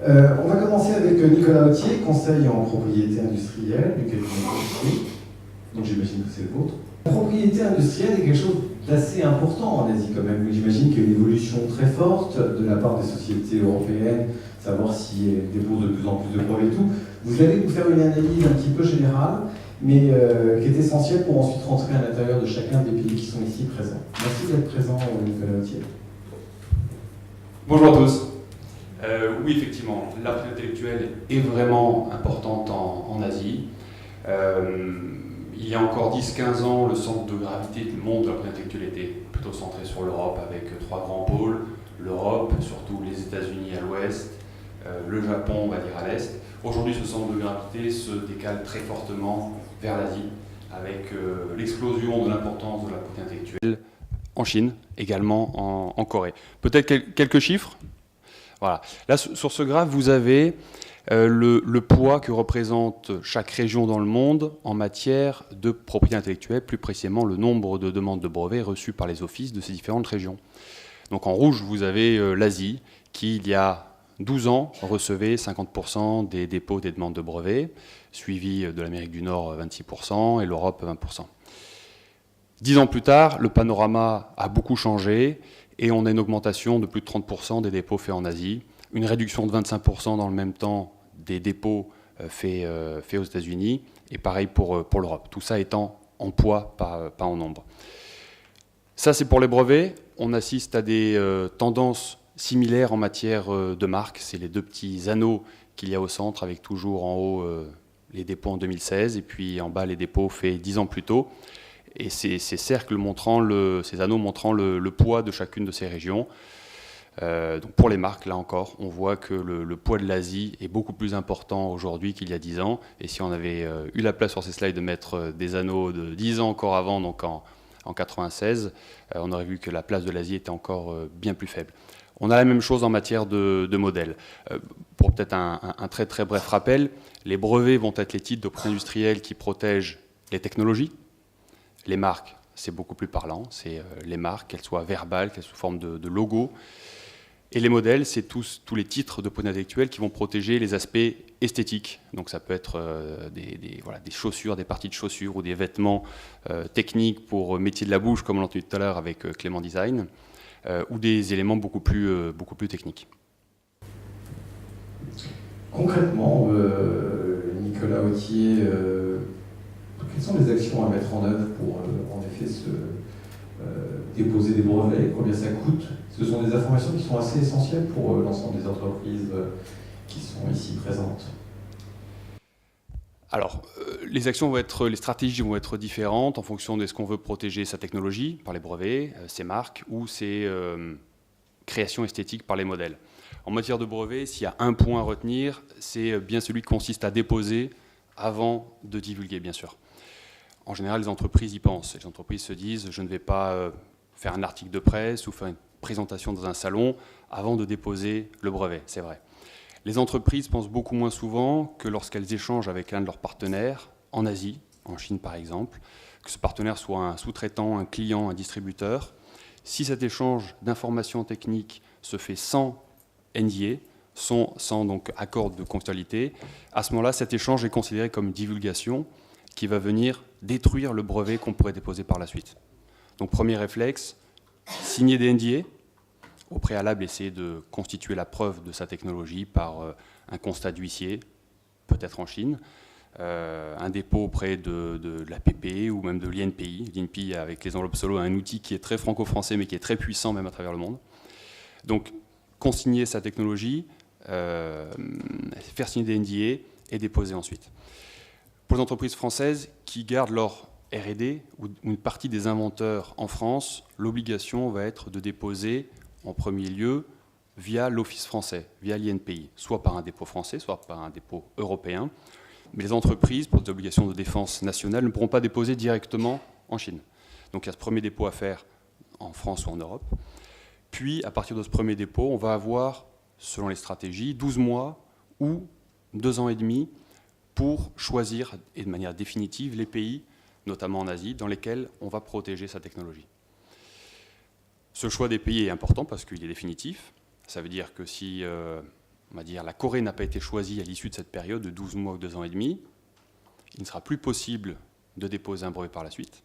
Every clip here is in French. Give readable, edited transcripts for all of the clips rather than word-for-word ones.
On va commencer avec Nicolas Autier, conseil en propriété industrielle du cabinet Autier. Donc j'imagine que c'est le vôtre. La propriété industrielle est quelque chose d'assez important en Asie quand même. J'imagine qu'il y a une évolution très forte de la part des sociétés européennes, savoir si elles déposent de plus en plus de brevets et tout. Vous allez nous faire une analyse un petit peu générale, mais qui est essentielle pour ensuite rentrer à l'intérieur de chacun des pays qui sont ici présents. Merci d'être présent, Nicolas Autier. Bonjour à tous. Oui, effectivement, la propriété intellectuelle est vraiment importante en Asie. Il y a encore 10-15 ans, le centre de gravité du monde de la propriété intellectuelle était plutôt centré sur l'Europe, avec trois grands pôles. L'Europe, surtout les États-Unis à l'ouest, le Japon, on va dire, à l'est. Aujourd'hui, ce centre de gravité se décale très fortement vers l'Asie, avec l'explosion de l'importance de la propriété intellectuelle en Chine, également en Corée. Peut-être quelques chiffres. Voilà. Là, sur ce graphe, vous avez le poids que représente chaque région dans le monde en matière de propriété intellectuelle, plus précisément le nombre de demandes de brevets reçues par les offices de ces différentes régions. Donc en rouge, vous avez l'Asie, qui, il y a 12 ans, recevait 50% des dépôts des demandes de brevets, suivi de l'Amérique du Nord 26% et l'Europe 20%. 10 ans plus tard, le panorama a beaucoup changé et on a une augmentation de plus de 30% des dépôts faits en Asie, une réduction de 25% dans le même temps des dépôts faits aux États-Unis, et pareil pour l'Europe. Tout ça étant en poids, pas en nombre. Ça, c'est pour les brevets. On assiste à des tendances similaires en matière de marques. C'est les deux petits anneaux qu'il y a au centre, avec toujours en haut les dépôts en 2016, et puis en bas les dépôts faits 10 ans plus tôt. Et ces cercles montrant ces anneaux montrant le poids de chacune de ces régions. Donc pour les marques, là encore, on voit que le poids de l'Asie est beaucoup plus important aujourd'hui qu'il y a 10 ans. Et si on avait eu la place sur ces slides de mettre des anneaux de 10 ans encore avant, donc en 96, on aurait vu que la place de l'Asie était encore bien plus faible. On a la même chose en matière de modèles. Pour peut-être un très très bref rappel, les brevets vont être les titres de propriété industrielle qui protègent les technologies. Les marques, c'est beaucoup plus parlant, c'est les marques, qu'elles soient verbales, qu'elles soient sous forme de logo. Et les modèles, c'est tous les titres de propriété intellectuelle qui vont protéger les aspects esthétiques. Donc ça peut être des chaussures, des parties de chaussures ou des vêtements techniques pour métier de la bouche, comme on l'a entendu tout à l'heure avec Clément Design, ou des éléments beaucoup plus techniques. Concrètement, Nicolas Autier, quelles sont les actions à mettre en œuvre pour en effet déposer des brevets? Combien ça coûte? Ce sont des informations qui sont assez essentielles pour l'ensemble des entreprises qui sont ici présentes. Alors, les stratégies vont être différentes en fonction de ce qu'on veut protéger sa technologie par les brevets, ses marques ou ses créations esthétiques par les modèles. En matière de brevets, s'il y a un point à retenir, c'est bien celui qui consiste à déposer avant de divulguer, bien sûr. En général, les entreprises y pensent. Les entreprises se disent « je ne vais pas faire un article de presse ou faire une présentation dans un salon avant de déposer le brevet », c'est vrai. Les entreprises pensent beaucoup moins souvent que lorsqu'elles échangent avec l'un de leurs partenaires, en Asie, en Chine par exemple, que ce partenaire soit un sous-traitant, un client, un distributeur. Si cet échange d'informations techniques se fait sans NDA, sans donc accord de confidentialité, à ce moment-là, cet échange est considéré comme une divulgation qui va venir détruire le brevet qu'on pourrait déposer par la suite. Donc premier réflexe, signer des NDA, au préalable essayer de constituer la preuve de sa technologie par un constat d'huissier, peut-être en Chine, un dépôt auprès de l'APP ou même de l'INPI. L'INPI, avec les enveloppes solo, a un outil qui est très franco-français mais qui est très puissant même à travers le monde. Donc consigner sa technologie, faire signer des NDA et déposer ensuite. Pour les entreprises françaises qui gardent leur R&D ou une partie des inventeurs en France, l'obligation va être de déposer en premier lieu via l'Office français, via l'INPI, soit par un dépôt français, soit par un dépôt européen. Mais les entreprises, pour des obligations de défense nationale, ne pourront pas déposer directement en Chine. Donc il y a ce premier dépôt à faire en France ou en Europe. Puis, à partir de ce premier dépôt, on va avoir, selon les stratégies, 12 mois ou 2 ans et demi pour choisir, et de manière définitive, les pays, notamment en Asie, dans lesquels on va protéger sa technologie. Ce choix des pays est important parce qu'il est définitif. Ça veut dire que si on va dire la Corée n'a pas été choisie à l'issue de cette période de 12 mois ou 2 ans et demi, il ne sera plus possible de déposer un brevet par la suite.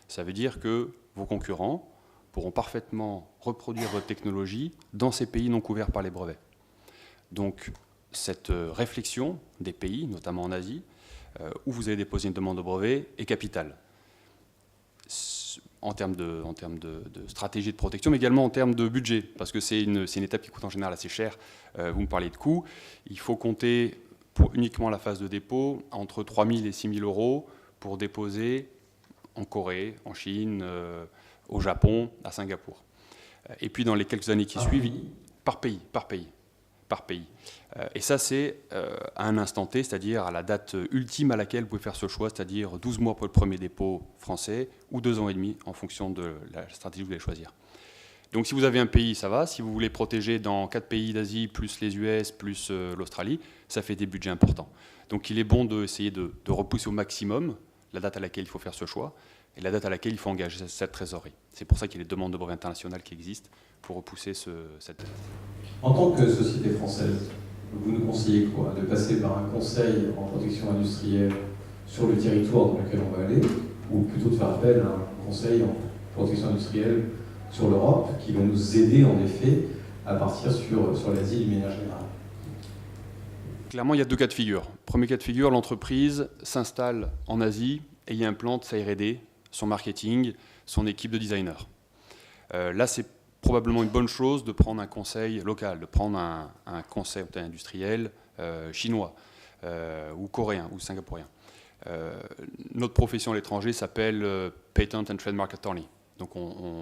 Ça veut dire que vos concurrents pourront parfaitement reproduire votre technologie dans ces pays non couverts par les brevets. Donc cette réflexion des pays, notamment en Asie, où vous allez déposer une demande de brevet, est capitale. En termes de stratégie de protection, mais également en termes de budget, parce que c'est une étape qui coûte en général assez cher. Vous me parlez de coûts. Il faut compter, pour uniquement la phase de dépôt, entre 3 000 et 6 000 euros pour déposer en Corée, en Chine, au Japon, à Singapour. Et puis dans les quelques années qui suivent, par pays. Et ça, c'est à un instant T, c'est-à-dire à la date ultime à laquelle vous pouvez faire ce choix, c'est-à-dire 12 mois pour le premier dépôt français ou 2 ans et demi en fonction de la stratégie que vous allez choisir. Donc si vous avez un pays, ça va. Si vous voulez protéger dans 4 pays d'Asie, plus les US, plus l'Australie, ça fait des budgets importants. Donc il est bon d'essayer de repousser au maximum la date à laquelle il faut faire ce choix et la date à laquelle il faut engager cette trésorerie. C'est pour ça qu'il y a les demandes de brevets internationales qui existent pour repousser cette date. En tant que société française, vous nous conseillez quoi? De passer par un conseil en protection industrielle sur le territoire dans lequel on va aller, ou plutôt de faire appel à un conseil en protection industrielle sur l'Europe qui va nous aider en effet à partir sur l'Asie d'une manière générale? Clairement, il y a 2 cas de figure. Premier cas de figure, l'entreprise s'installe en Asie et y implante sa R&D, son marketing, son équipe de designers. Là, c'est probablement une bonne chose de prendre un conseil local, de prendre un conseil industriel chinois ou coréen ou singapourien. Notre profession à l'étranger s'appelle Patent and Trademark Attorney. Donc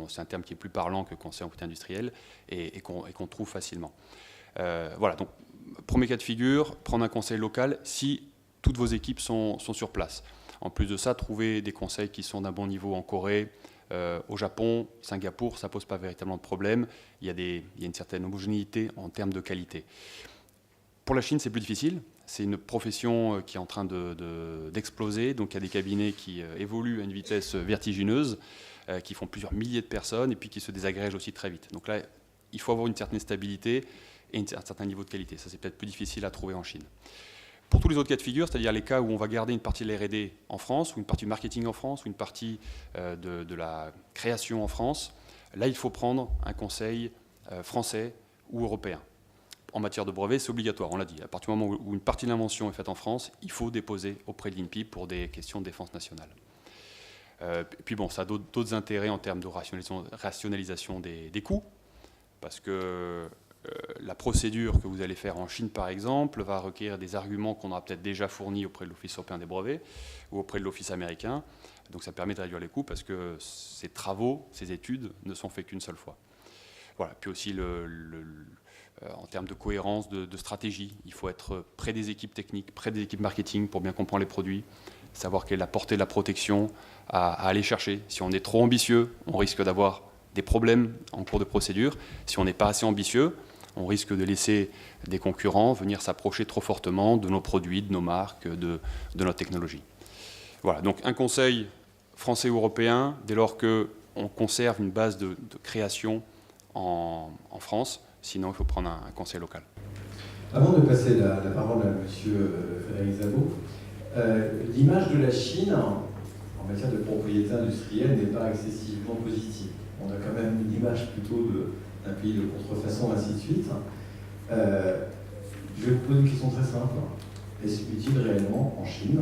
c'est un terme qui est plus parlant que conseil en propriété industrielle et qu'on trouve facilement. Voilà, donc premier cas de figure, prendre un conseil local si toutes vos équipes sont sur place. En plus de ça, trouver des conseils qui sont d'un bon niveau en Corée, au Japon, Singapour, ça ne pose pas véritablement de problème. Il y a une certaine homogénéité en termes de qualité. Pour la Chine, c'est plus difficile. C'est une profession qui est en train d'exploser. Donc il y a des cabinets qui évoluent à une vitesse vertigineuse, qui font plusieurs milliers de personnes et puis qui se désagrègent aussi très vite. Donc là, il faut avoir une certaine stabilité et un certain niveau de qualité. Ça, c'est peut-être plus difficile à trouver en Chine. Pour tous les autres cas de figure, c'est-à-dire les cas où on va garder une partie de la R&D en France, ou une partie du marketing en France, ou une partie de la création en France, là, il faut prendre un conseil français ou européen. En matière de brevet, c'est obligatoire, on l'a dit. À partir du moment où une partie de l'invention est faite en France, il faut déposer auprès de l'INPI pour des questions de défense nationale. Puis bon, ça a d'autres intérêts en termes de rationalisation des coûts, parce que la procédure que vous allez faire en Chine, par exemple, va requérir des arguments qu'on aura peut-être déjà fournis auprès de l'Office européen des brevets ou auprès de l'Office américain. Donc ça permet de réduire les coûts parce que ces travaux, ces études ne sont faits qu'une seule fois. Voilà. Puis aussi, en termes de cohérence, de stratégie, il faut être près des équipes techniques, près des équipes marketing pour bien comprendre les produits, savoir quelle est la portée de la protection à aller chercher. Si on est trop ambitieux, on risque d'avoir des problèmes en cours de procédure. Si on n'est pas assez ambitieux, on risque de laisser des concurrents venir s'approcher trop fortement de nos produits, de nos marques, de notre technologie. Voilà, donc un conseil français ou européen, dès lors qu'on conserve une base de création en France, sinon il faut prendre un conseil local. Avant de passer la parole à M. Frédéric Zabot, l'image de la Chine en matière de propriété industrielle n'est pas excessivement positive. On a quand même une image plutôt d'un pays de contrefaçon, ainsi de suite. Je vais vous poser une question très simple. Est-ce utile réellement en Chine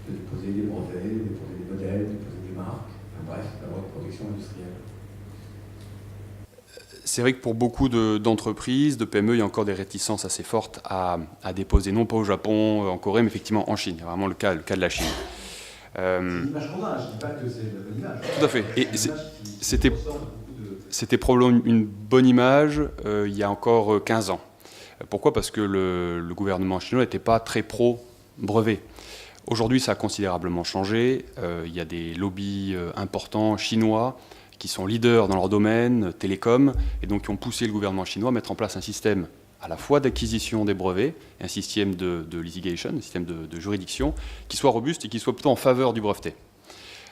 de déposer des brevets, de déposer des modèles, de déposer des marques, enfin bref, d'avoir une protection industrielle? C'est vrai que pour beaucoup d'entreprises, de PME, il y a encore des réticences assez fortes à déposer, non pas au Japon, en Corée, mais effectivement en Chine. Il y a vraiment le cas de la Chine. C'est l'image qu'on a, je ne dis pas que c'est la bonne image. Tout à fait. Et c'était probablement une bonne image il y a encore 15 ans. Pourquoi? Parce que le gouvernement chinois n'était pas très pro-brevet. Aujourd'hui, ça a considérablement changé. Il y a des lobbies importants chinois qui sont leaders dans leur domaine, télécom, et donc qui ont poussé le gouvernement chinois à mettre en place un système à la fois d'acquisition des brevets, et un système de litigation, un système de juridiction, qui soit robuste et qui soit plutôt en faveur du breveté.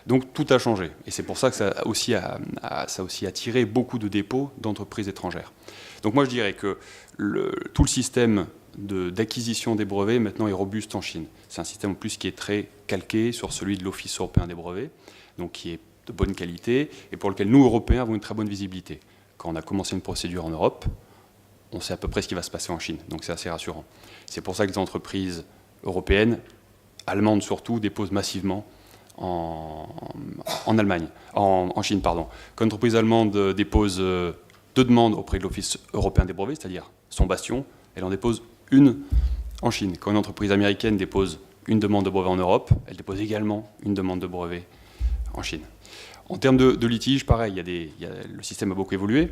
Donc tout a changé, et c'est pour ça que ça a aussi attiré beaucoup de dépôts d'entreprises étrangères. Donc moi je dirais que tout le système d'acquisition des brevets maintenant est robuste en Chine. C'est un système en plus qui est très calqué sur celui de l'Office européen des brevets, donc qui est de bonne qualité et pour lequel nous, Européens, avons une très bonne visibilité. Quand on a commencé une procédure en Europe, on sait à peu près ce qui va se passer en Chine, donc c'est assez rassurant. C'est pour ça que les entreprises européennes, allemandes surtout, déposent massivement en Chine. Quand une entreprise allemande dépose 2 demandes auprès de l'Office européen des brevets, c'est-à-dire son bastion, elle en dépose une en Chine. Quand une entreprise américaine dépose une demande de brevet en Europe, elle dépose également une demande de brevet en Chine. En termes de litige, pareil, le système a beaucoup évolué.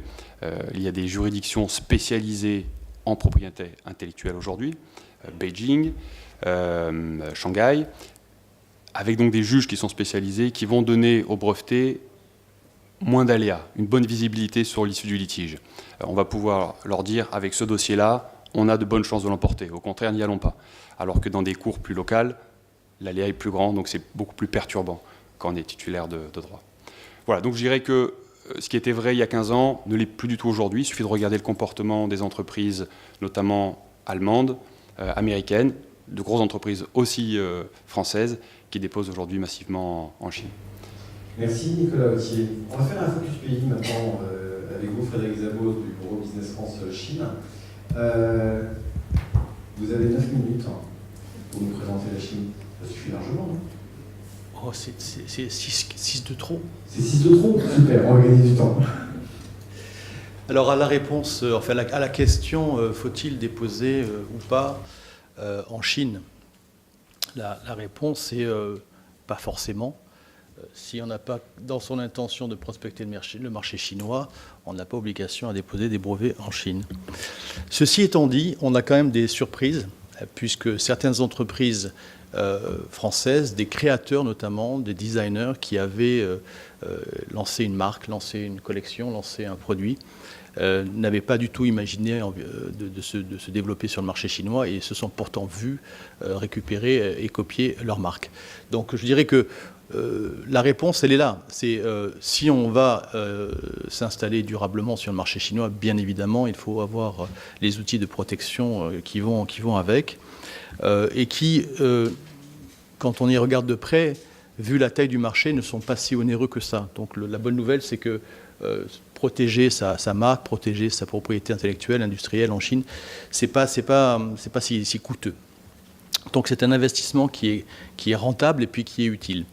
Il y a des juridictions spécialisées en propriété intellectuelle aujourd'hui, Beijing, Shanghai, avec donc des juges qui sont spécialisés, qui vont donner aux brevetés moins d'aléas, une bonne visibilité sur l'issue du litige. On va pouvoir leur dire, avec ce dossier-là, on a de bonnes chances de l'emporter. Au contraire, n'y allons pas. Alors que dans des cours plus locales, l'aléa est plus grand, donc c'est beaucoup plus perturbant quand on est titulaire de droit. Voilà, donc je dirais que ce qui était vrai il y a 15 ans ne l'est plus du tout aujourd'hui. Il suffit de regarder le comportement des entreprises, notamment allemandes, américaines, de grosses entreprises aussi françaises, qui déposent aujourd'hui massivement en Chine. Merci Nicolas Autier. On va faire un focus pays maintenant avec vous, Frédéric Zabos du Bureau Business France Chine. Vous avez 9 minutes pour nous présenter la Chine. Ça suffit largement, non? Oh, c'est 6 de trop. C'est 6 de trop? Super, on va gagner du temps. Alors à la réponse, à la question, faut-il déposer ou pas en Chine? La réponse est pas forcément. Si on n'a pas dans son intention de prospecter le marché chinois, on n'a pas obligation à déposer des brevets en Chine. Ceci étant dit, on a quand même des surprises, puisque certaines entreprises françaises, des créateurs notamment, des designers qui avaient lancé une marque, lancé une collection, lancé un produit, n'avaient pas du tout imaginé de se développer sur le marché chinois et se sont pourtant vus récupérer et copier leur marque. Donc je dirais que la réponse, elle est là. C'est si on va s'installer durablement sur le marché chinois, bien évidemment, il faut avoir les outils de protection qui vont avec et qui, quand on y regarde de près, vu la taille du marché, ne sont pas si onéreux que ça. Donc la bonne nouvelle, c'est que protéger sa marque, protéger sa propriété intellectuelle, industrielle en Chine, c'est pas si coûteux. Donc c'est un investissement qui est rentable et puis qui est utile.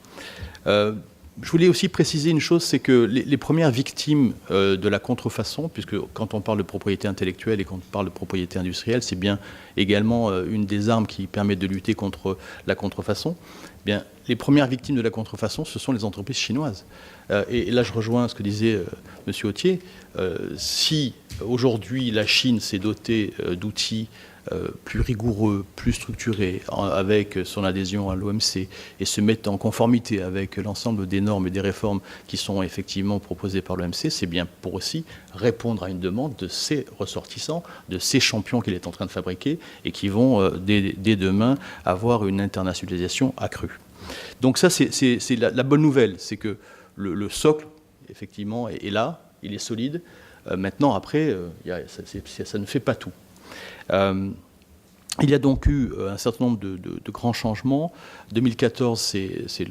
Je voulais aussi préciser une chose, c'est que les premières victimes de la contrefaçon, puisque quand on parle de propriété intellectuelle et quand on parle de propriété industrielle, c'est bien également une des armes qui permet de lutter contre la contrefaçon. Eh bien, les premières victimes de la contrefaçon, ce sont les entreprises chinoises. Et là, je rejoins ce que disait M. Autier. Si aujourd'hui la Chine s'est dotée d'outils plus rigoureux, plus structurés, avec son adhésion à l'OMC et se mettre en conformité avec l'ensemble des normes et des réformes qui sont effectivement proposées par l'OMC, c'est bien pour aussi répondre à une demande de ces ressortissants, de ces champions qu'il est en train de fabriquer et qui vont dès demain avoir une internationalisation accrue. Donc ça, c'est la bonne nouvelle, c'est que le socle, effectivement, est là, il est solide. Maintenant, après, ça ne fait pas tout. Il y a donc eu un certain nombre de grands changements. 2014, c'est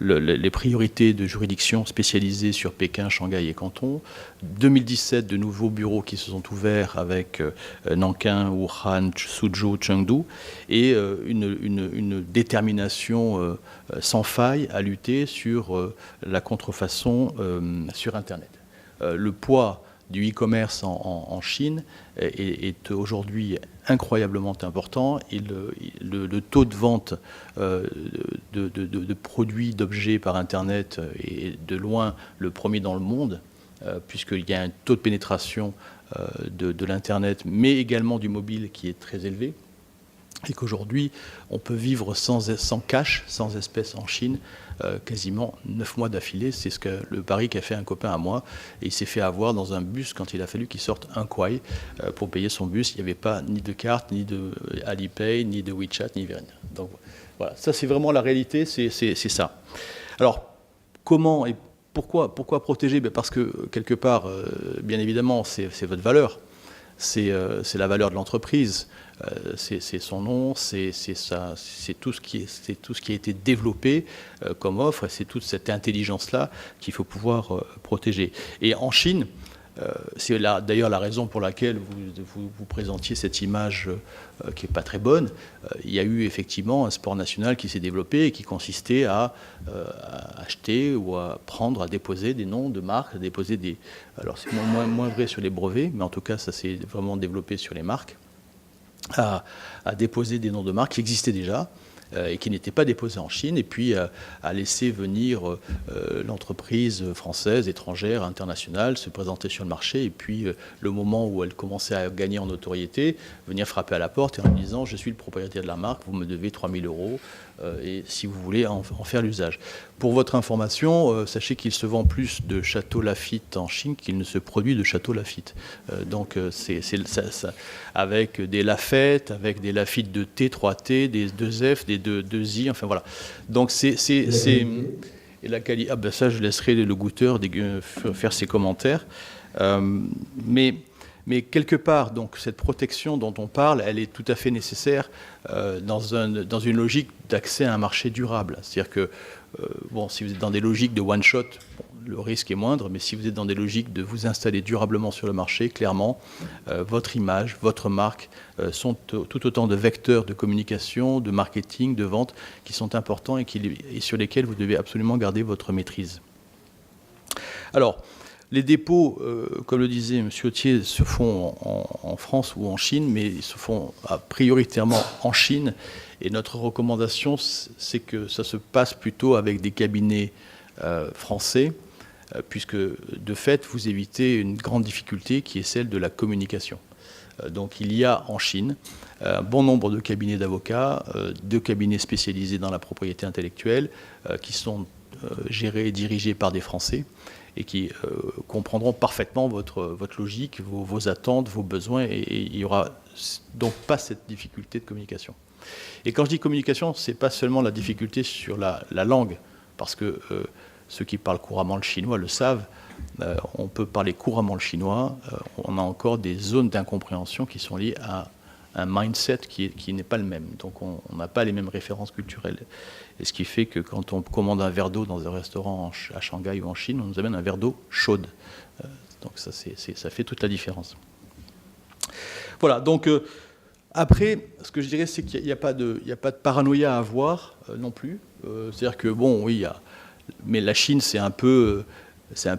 les priorités de juridiction spécialisées sur Pékin, Shanghai et Canton. 2017, de nouveaux bureaux qui se sont ouverts avec Nankin, Wuhan, Suzhou, Chengdu, et une détermination sans faille à lutter sur la contrefaçon sur Internet. Le poids du e-commerce en Chine est aujourd'hui incroyablement important et le taux de vente de produits, d'objets par Internet est de loin le premier dans le monde, puisqu'il y a un taux de pénétration de l'Internet, mais également du mobile qui est très élevé. Et qu'aujourd'hui, on peut vivre sans cash, sans espèces en Chine, quasiment 9 mois d'affilée. C'est ce que le pari qu'a fait un copain à moi. Et il s'est fait avoir dans un bus quand il a fallu qu'il sorte un kuai pour payer son bus. Il n'y avait pas ni de carte, ni de Alipay, ni de WeChat, ni rien. Donc voilà, ça c'est vraiment la réalité, c'est ça. Alors, comment et pourquoi protéger? Parce que quelque part, bien évidemment, c'est votre valeur. c'est la valeur de l'entreprise. C'est son nom, c'est tout ce qui a été développé comme offre, c'est toute cette intelligence-là qu'il faut pouvoir protéger. Et en Chine, c'est d'ailleurs la raison pour laquelle vous présentiez cette image qui n'est pas très bonne. Il y a eu effectivement un sport national qui s'est développé et qui consistait à acheter ou à déposer des noms de marques, alors c'est moins vrai sur les brevets, mais en tout cas ça s'est vraiment développé sur les marques, à déposer des noms de marques qui existaient déjà et qui n'étaient pas déposés en Chine, et puis à laisser venir l'entreprise française, étrangère, internationale, se présenter sur le marché, et puis le moment où elle commençait à gagner en notoriété, venir frapper à la porte et en lui disant « Je suis le propriétaire de la marque, vous me devez 3 000 €, et si vous voulez en faire l'usage ». Pour votre information, sachez qu'il se vend plus de Château Lafite en Chine qu'il ne se produit de Château Lafite. Donc avec des Lafette, avec des Lafite de T, 3T, des 2F, des 2I, enfin voilà. Donc et la qualité. Ah ben ça, je laisserai le goûteur faire ses commentaires. Mais quelque part, donc, cette protection dont on parle, elle est tout à fait nécessaire dans une logique d'accès à un marché durable. C'est-à-dire que, si vous êtes dans des logiques de one-shot, le risque est moindre, mais si vous êtes dans des logiques de vous installer durablement sur le marché, clairement, votre image, votre marque sont tout autant de vecteurs de communication, de marketing, de vente, qui sont importants et sur lesquels vous devez absolument garder votre maîtrise. Alors, les dépôts, comme le disait M. Autier, se font en France ou en Chine, mais ils se font prioritairement en Chine. Et notre recommandation, c'est que ça se passe plutôt avec des cabinets français, puisque de fait, vous évitez une grande difficulté qui est celle de la communication. Donc il y a en Chine un bon nombre de cabinets d'avocats, de cabinets spécialisés dans la propriété intellectuelle, qui sont gérés et dirigés par des Français, et qui comprendront parfaitement votre logique, vos attentes, vos besoins, et il n'y aura donc pas cette difficulté de communication. Et quand je dis communication, ce n'est pas seulement la difficulté sur la langue, parce que ceux qui parlent couramment le chinois le savent, on peut parler couramment le chinois, on a encore des zones d'incompréhension qui sont liées à un mindset qui n'est pas le même. Donc on n'a pas les mêmes références culturelles. Et ce qui fait que quand on commande un verre d'eau dans un restaurant à Shanghai ou en Chine, on nous amène un verre d'eau chaude. Donc ça fait toute la différence. Voilà, donc après, ce que je dirais, c'est qu'il n'y a pas de paranoïa à avoir non plus. C'est-à-dire que, mais la Chine, c'est un peu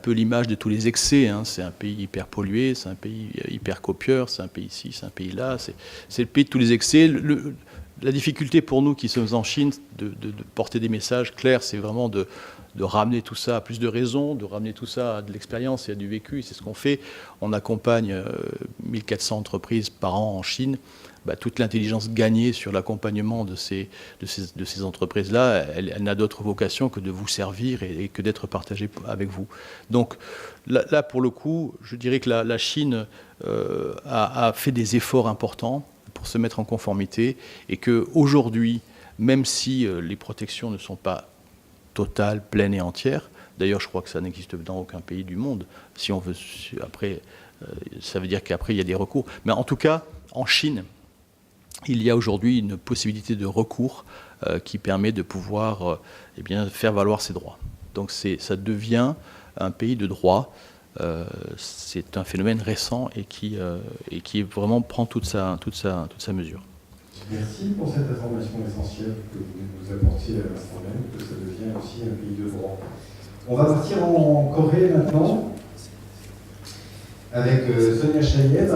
l'image de tous les excès. Hein. C'est un pays hyper pollué, c'est un pays hyper copieur, c'est un pays ici, c'est un pays là. C'est le pays de tous les excès. La difficulté pour nous qui sommes en Chine de porter des messages clairs, c'est vraiment de ramener tout ça à plus de raison, de ramener tout ça à de l'expérience et à du vécu. C'est ce qu'on fait. On accompagne 1400 entreprises par an en Chine. Toute l'intelligence gagnée sur l'accompagnement de ces entreprises-là, elle n'a d'autre vocation que de vous servir et que d'être partagée avec vous. Donc là, pour le coup, je dirais que la Chine a fait des efforts importants pour se mettre en conformité, et qu'aujourd'hui, même si les protections ne sont pas totales, pleines et entières, d'ailleurs je crois que ça n'existe dans aucun pays du monde, si on veut, après, ça veut dire qu'après il y a des recours, mais en tout cas, en Chine, il y a aujourd'hui une possibilité de recours qui permet de pouvoir faire valoir ses droits. Donc ça devient un pays de droit. C'est un phénomène récent et qui vraiment prend toute sa mesure. Merci pour cette information essentielle que vous nous apportiez à l'instant même, que ça devient aussi un pays de droit. On va partir en Corée maintenant avec Sonia Chaïeb.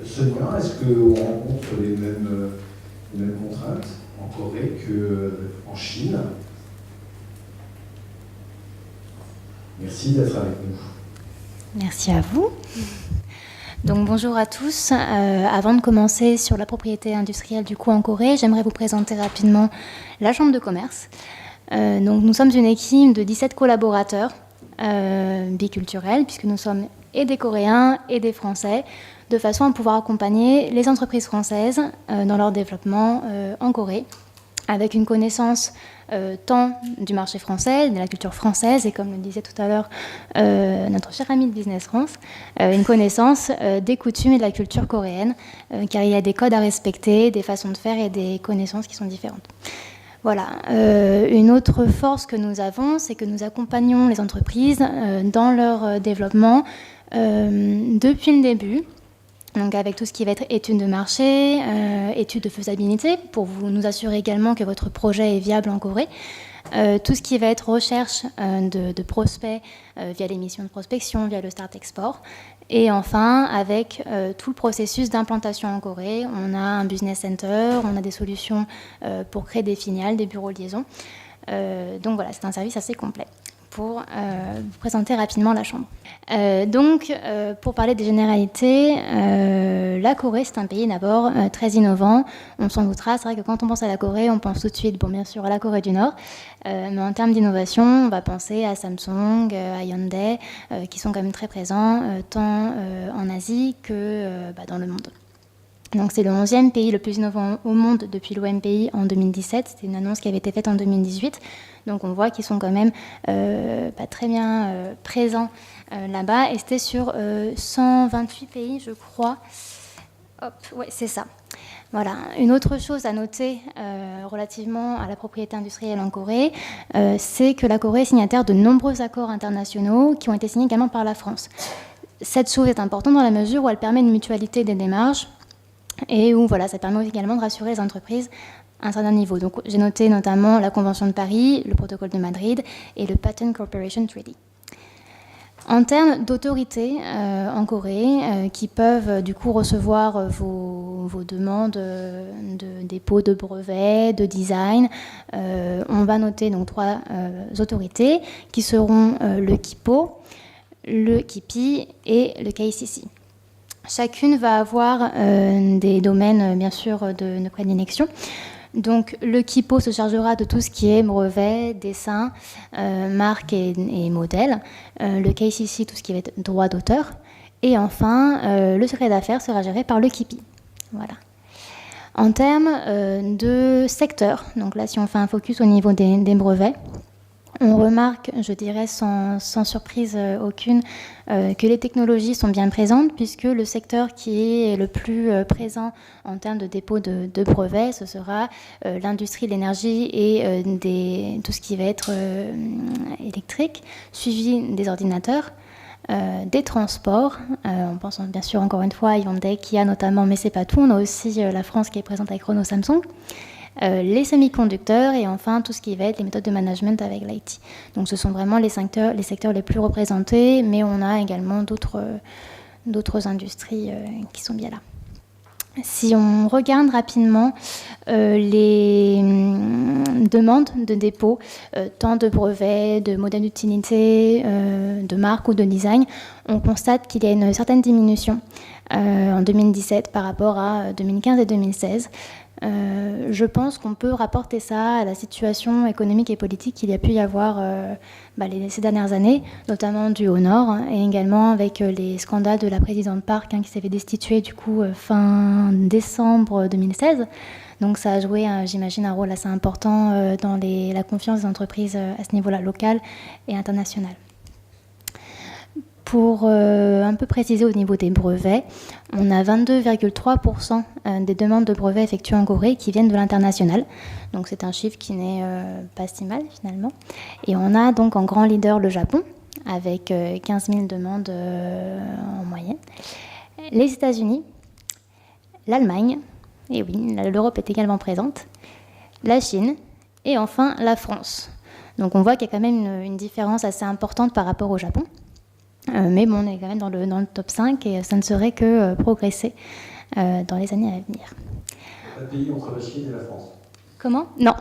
Sonia, est-ce qu'on rencontre les mêmes contraintes en Corée qu'en Chine? Merci d'être avec nous. Merci à vous. Donc bonjour à tous. Avant de commencer sur la propriété industrielle du coup en Corée, j'aimerais vous présenter rapidement la Chambre de commerce. Donc nous sommes une équipe de 17 collaborateurs biculturels, puisque nous sommes et des Coréens et des Français, de façon à pouvoir accompagner les entreprises françaises dans leur développement en Corée, avec une connaissance tant du marché français, de la culture française, et comme le disait tout à l'heure notre cher ami de Business France, une connaissance des coutumes et de la culture coréenne, car il y a des codes à respecter, des façons de faire et des connaissances qui sont différentes. Voilà. Une autre force que nous avons, c'est que nous accompagnons les entreprises dans leur développement depuis le début. Donc avec tout ce qui va être études de marché, études de faisabilité, pour nous assurer également que votre projet est viable en Corée. Tout ce qui va être recherche de prospects via les missions de prospection, via le Start Export. Et enfin, avec tout le processus d'implantation en Corée, on a un business center, on a des solutions pour créer des filiales, des bureaux de liaison. Donc voilà, c'est un service assez complet. Pour vous présenter rapidement la Chambre. Pour parler des généralités, la Corée, c'est un pays d'abord très innovant. On s'en doutera, c'est vrai que quand on pense à la Corée, on pense tout de suite, bon, bien sûr, à la Corée du Nord. Mais en termes d'innovation, on va penser à Samsung, à Hyundai, qui sont quand même très présents, tant en Asie que dans le monde. Donc c'est le 11e pays le plus innovant au monde depuis l'OMPI en 2017. C'était une annonce qui avait été faite en 2018. Donc on voit qu'ils sont quand même très bien présents là-bas. Et c'était sur 128 pays, je crois. Hop, ouais, c'est ça. Voilà. Une autre chose à noter relativement à la propriété industrielle en Corée, c'est que la Corée est signataire de nombreux accords internationaux qui ont été signés également par la France. Cette chose est importante dans la mesure où elle permet une mutualité des démarches et où ça permet également de rassurer les entreprises à un certain niveau. Donc j'ai noté notamment la Convention de Paris, le protocole de Madrid et le Patent Corporation Treaty. En termes d'autorité en Corée, qui peuvent du coup recevoir vos demandes de dépôt de brevets, de design, on va noter donc 3 autorités qui seront le KIPO, le KIPI et le KICC. Chacune va avoir des domaines, bien sûr, de prédilection. Donc, le KIPO se chargera de tout ce qui est brevet, dessin, marque et modèle. Le KICC, tout ce qui va être droit d'auteur. Et enfin, le secret d'affaires sera géré par le KIPI. Voilà. En termes de secteur, donc là, si on fait un focus au niveau des brevets, on remarque, je dirais sans surprise aucune, que les technologies sont bien présentes puisque le secteur qui est le plus présent en termes de dépôt de brevets, ce sera l'industrie de l'énergie et tout ce qui va être électrique, suivi des ordinateurs, des transports. On pense bien sûr encore une fois à Hyundai, Kia notamment, mais c'est pas tout. On a aussi la France qui est présente avec Renault, Samsung. Les semi-conducteurs et enfin tout ce qui va être les méthodes de management avec l'IT. Donc ce sont vraiment les secteurs les plus représentés, mais on a également d'autres industries qui sont bien là. Si on regarde rapidement les demandes de dépôt, tant de brevets, de modèles d'utilité, de marque ou de design, on constate qu'il y a une certaine diminution en 2017 par rapport à 2015 et 2016. Je pense qu'on peut rapporter ça à la situation économique et politique qu'il y a pu y avoir ces dernières années, notamment dû au Nord, et également avec les scandales de la présidente Park qui s'est fait destituer du coup fin décembre 2016. Donc ça a joué, j'imagine, un rôle assez important dans la confiance des entreprises à ce niveau-là, local et international. Pour un peu préciser au niveau des brevets, on a 22,3% des demandes de brevets effectuées en Corée qui viennent de l'international. Donc c'est un chiffre qui n'est pas si mal finalement. Et on a donc en grand leader le Japon, avec 15 000 demandes en moyenne. Les États-Unis, l'Allemagne, et oui, l'Europe est également présente, la Chine, et enfin la France. Donc on voit qu'il y a quand même une différence assez importante par rapport au Japon. Mais bon, on est quand même dans le top 5 et ça ne serait que progresser dans les années à venir. Un pays entre la Chine et la France. Comment ? Non.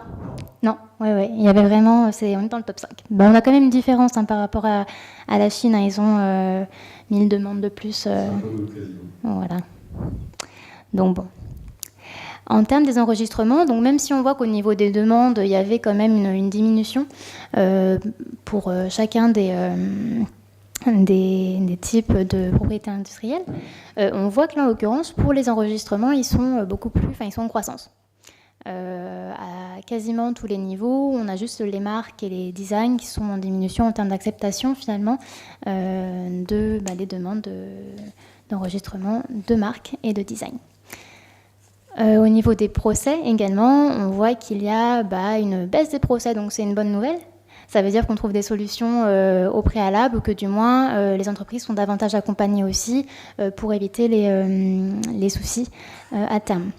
Ouais. Il y avait vraiment, on est dans le top 5. Ben, on a quand même une différence par rapport à la Chine. Ils ont 1000 demandes de plus. C'est un peu l'occasion. Voilà. Donc bon. En termes des enregistrements, donc même si on voit qu'au niveau des demandes, il y avait quand même une diminution pour chacun des types de propriétés industrielles, on voit que là, en l'occurrence, pour les enregistrements, ils sont ils sont en croissance. à quasiment tous les niveaux. On a juste les marques et les designs qui sont en diminution en termes d'acceptation finalement des demandes d'enregistrement de marques et de design. Au niveau des procès également, on voit qu'il y a une baisse des procès, donc c'est une bonne nouvelle. Ça veut dire qu'on trouve des solutions au préalable ou que du moins les entreprises sont davantage accompagnées aussi pour éviter les soucis à terme.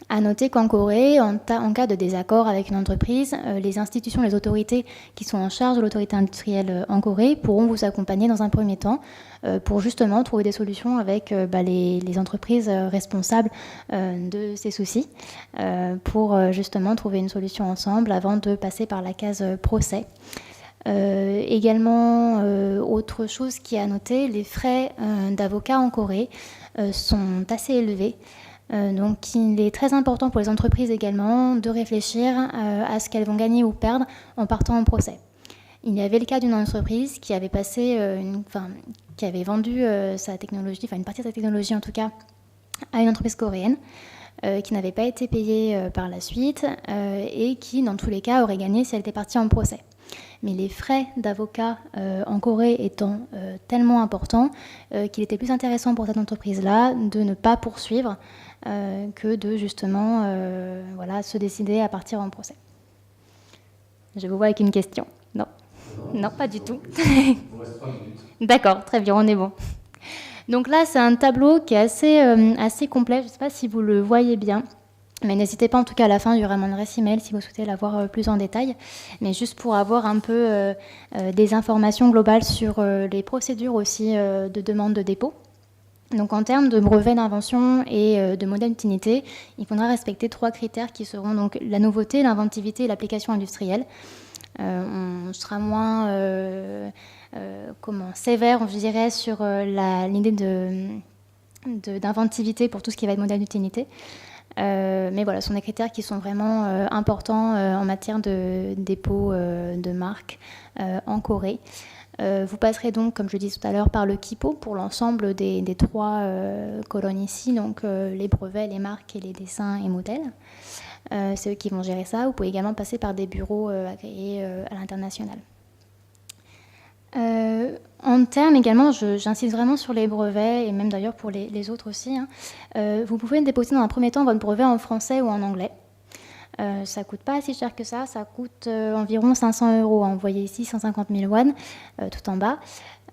À noter qu'en Corée, en cas de désaccord avec une entreprise, les institutions, les autorités qui sont en charge de l'autorité industrielle en Corée pourront vous accompagner dans un premier temps pour justement trouver des solutions avec les entreprises responsables de ces soucis pour justement trouver une solution ensemble avant de passer par la case procès. Également, autre chose qui est à noter, les frais d'avocat en Corée sont assez élevés. Donc il est très important pour les entreprises également de réfléchir à ce qu'elles vont gagner ou perdre en partant en procès. Il y avait le cas d'une entreprise qui avait qui avait vendu sa technologie, une partie de sa technologie en tout cas, à une entreprise coréenne qui n'avait pas été payée par la suite et qui dans tous les cas aurait gagné si elle était partie en procès. Mais les frais d'avocat en Corée étant tellement importants qu'il était plus intéressant pour cette entreprise-là de ne pas poursuivre que de justement se décider à partir en procès. Je vous vois avec une question. Non, pas du tout. D'accord, très bien, on est bon. Donc là, c'est un tableau qui est assez complet. Je ne sais pas si vous le voyez bien. Mais n'hésitez pas, en tout cas, à la fin, il y aura mon adresse email si vous souhaitez la voir plus en détail. Mais juste pour avoir un peu des informations globales sur les procédures aussi de demande de dépôt. Donc en termes de brevet d'invention et de modèle d'utilité, il faudra respecter 3 critères qui seront donc la nouveauté, l'inventivité et l'application industrielle. On sera moins sévère, je dirais, sur l'idée d'inventivité pour tout ce qui va être modèle d'utilité. Mais voilà, ce sont des critères qui sont vraiment importants en matière de dépôt de marque en Corée. Vous passerez donc, comme je le disais tout à l'heure, par le KIPO pour l'ensemble des 3 colonnes ici, donc les brevets, les marques et les dessins et modèles. C'est eux qui vont gérer ça. Vous pouvez également passer par des bureaux agréés à l'international. En termes également, j'insiste vraiment sur les brevets, et même d'ailleurs pour les autres aussi. Vous pouvez déposer dans un premier temps votre brevet en français ou en anglais. Ça ne coûte pas si cher que ça coûte environ 500 €. Vous voyez ici 150 000 won tout en bas.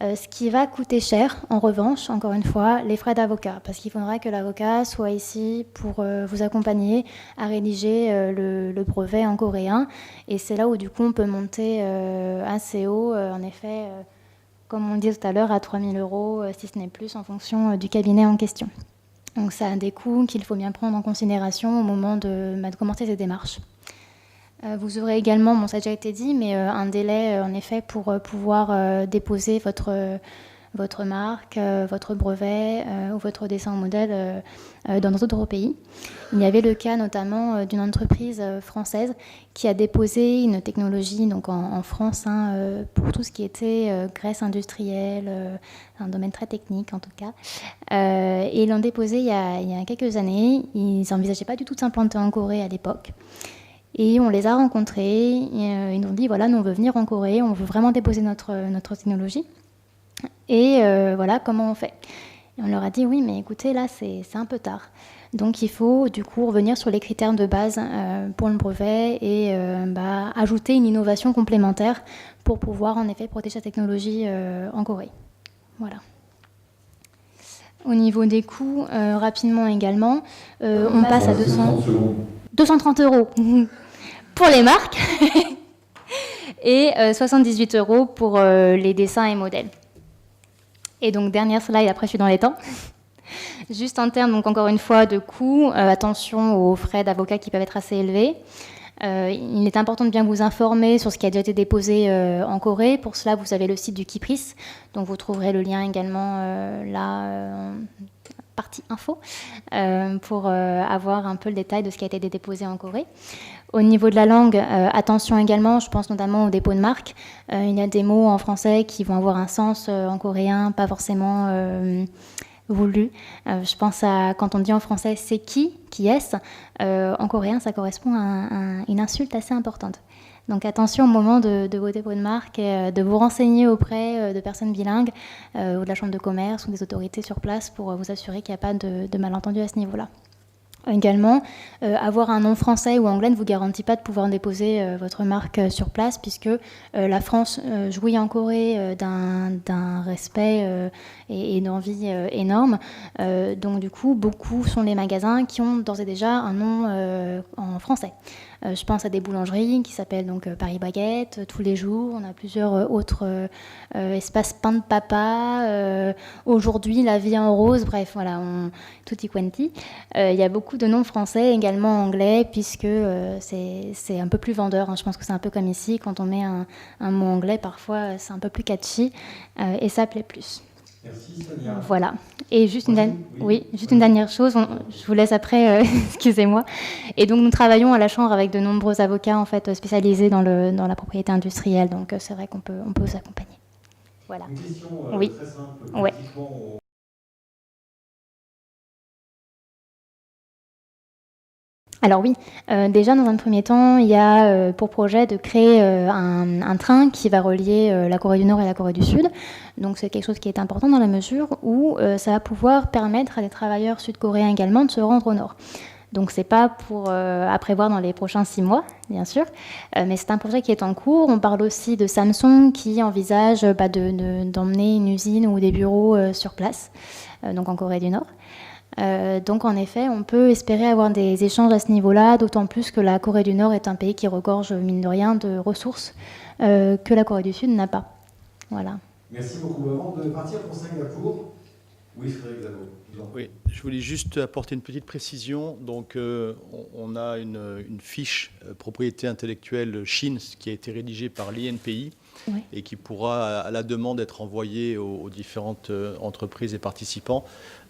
Ce qui va coûter cher, en revanche, encore une fois, les frais d'avocat, parce qu'il faudra que l'avocat soit ici pour vous accompagner à rédiger le brevet en coréen. Et c'est là où du coup on peut monter assez haut, en effet, comme on dit tout à l'heure, à 3 000 €, si ce n'est plus, en fonction du cabinet en question. Donc ça a des coûts qu'il faut bien prendre en considération au moment de commencer ces démarches. Vous aurez également, ça a déjà été dit, mais un délai en effet pour pouvoir déposer votre marque, votre brevet ou votre dessin au modèle dans d'autres pays. Il y avait le cas notamment d'une entreprise française qui a déposé une technologie donc en France pour tout ce qui était graisse industrielle, un domaine très technique en tout cas. Et ils l'ont déposé il y a quelques années. Ils n'envisageaient pas du tout de s'implanter en Corée à l'époque. Et on les a rencontrés, ils nous ont dit voilà, nous on veut venir en Corée, on veut vraiment déposer notre technologie. Et voilà, comment on fait? Et on leur a dit oui, mais écoutez, là c'est un peu tard. Donc il faut du coup revenir sur les critères de base pour le brevet et ajouter une innovation complémentaire pour pouvoir en effet protéger la technologie en Corée. Voilà. Au niveau des coûts, rapidement également, on passe à 230 € pour les marques et 78 € pour les dessins et modèles. Et donc, dernière slide, après je suis dans les temps. Juste en termes, donc encore une fois, de coûts, attention aux frais d'avocat qui peuvent être assez élevés. Il est important de bien vous informer sur ce qui a déjà été déposé en Corée. Pour cela, vous avez le site du KIPRIS, donc vous trouverez le lien également là, partie info, pour avoir un peu le détail de ce qui a été déposé en Corée. Au niveau de la langue, attention également, je pense notamment au dépôt de marque. Il y a des mots en français qui vont avoir un sens en coréen, pas forcément voulu. Je pense à, quand on dit en français « c'est qui est-ce », en coréen, ça correspond à une insulte assez importante. Donc attention au moment de voter pour une marque, et de vous renseigner auprès de personnes bilingues ou de la chambre de commerce ou des autorités sur place pour vous assurer qu'il n'y a pas de malentendu à ce niveau-là. Également, avoir un nom français ou anglais ne vous garantit pas de pouvoir déposer votre marque sur place, puisque la France jouit en Corée d'un respect et d'envie énorme. Donc du coup, beaucoup sont les magasins qui ont d'ores et déjà un nom en français. Je pense à des boulangeries qui s'appellent donc Paris Baguette, Tous les jours. On a plusieurs autres espaces pain de papa, aujourd'hui La vie en rose, bref, voilà, tutti quanti. Il y a beaucoup de noms français, également anglais, puisque c'est un peu plus vendeur. Hein. Je pense que c'est un peu comme ici, quand on met un mot anglais, parfois c'est un peu plus catchy et ça plaît plus. Merci Sonia. Voilà. Et juste une dernière chose, je vous laisse après, excusez-moi. Et donc nous travaillons à la Chambre avec de nombreux avocats en fait spécialisés dans la propriété industrielle, donc c'est vrai qu'on peut vous accompagner. Voilà. Une question oui. très simple. Ouais. Politiquement, Alors oui, déjà dans un premier temps, il y a pour projet de créer un train qui va relier la Corée du Nord et la Corée du Sud. Donc c'est quelque chose qui est important dans la mesure où ça va pouvoir permettre à des travailleurs sud-coréens également de se rendre au Nord. Donc c'est pas à prévoir dans les prochains 6 mois, bien sûr, mais c'est un projet qui est en cours. On parle aussi de Samsung qui envisage d'emmener une usine ou des bureaux sur place, donc en Corée du Nord. Donc en effet, on peut espérer avoir des échanges à ce niveau-là, d'autant plus que la Corée du Nord est un pays qui regorge, mine de rien, de ressources que la Corée du Sud n'a pas. Voilà. Merci beaucoup. Avant de partir pour Singapour, oui, Frédéric Zabo. Oui, je voulais juste apporter une petite précision. Donc, on a une fiche propriété intellectuelle Chine qui a été rédigée par l'INPI oui. et qui pourra, à la demande, être envoyée aux différentes entreprises et participants.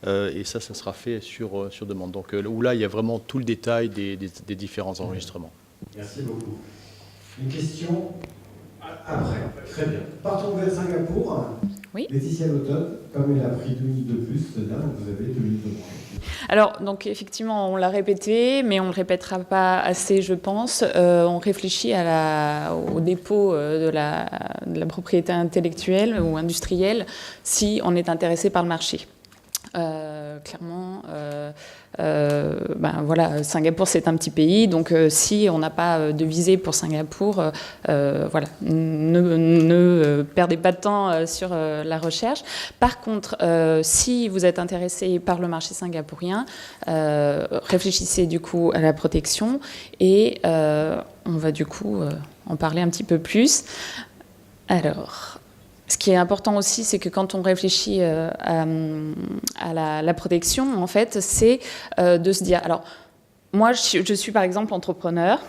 Et ça sera fait sur demande. Donc, où là, il y a vraiment tout le détail des différents enregistrements. Merci beaucoup. Une question après. Très bien. Partons vers Singapour. Oui. Laetitia Lauton, comme elle a pris 2 minutes de plus, Sonia, donc vous avez 2 minutes de moins. Alors, donc effectivement, on l'a répété, mais on ne le répétera pas assez, je pense. On réfléchit au dépôt de la propriété intellectuelle ou industrielle si on est intéressé par le marché. Clairement, voilà, Singapour c'est un petit pays, donc si on n'a pas de visée pour Singapour, voilà, ne perdez pas de temps sur la recherche. Par contre, si vous êtes intéressé par le marché singapourien, réfléchissez du coup à la protection et on va du coup en parler un petit peu plus. Alors, ce qui est important aussi, c'est que quand on réfléchit à la protection, en fait, c'est de se dire... Alors, moi, je suis par exemple entrepreneur.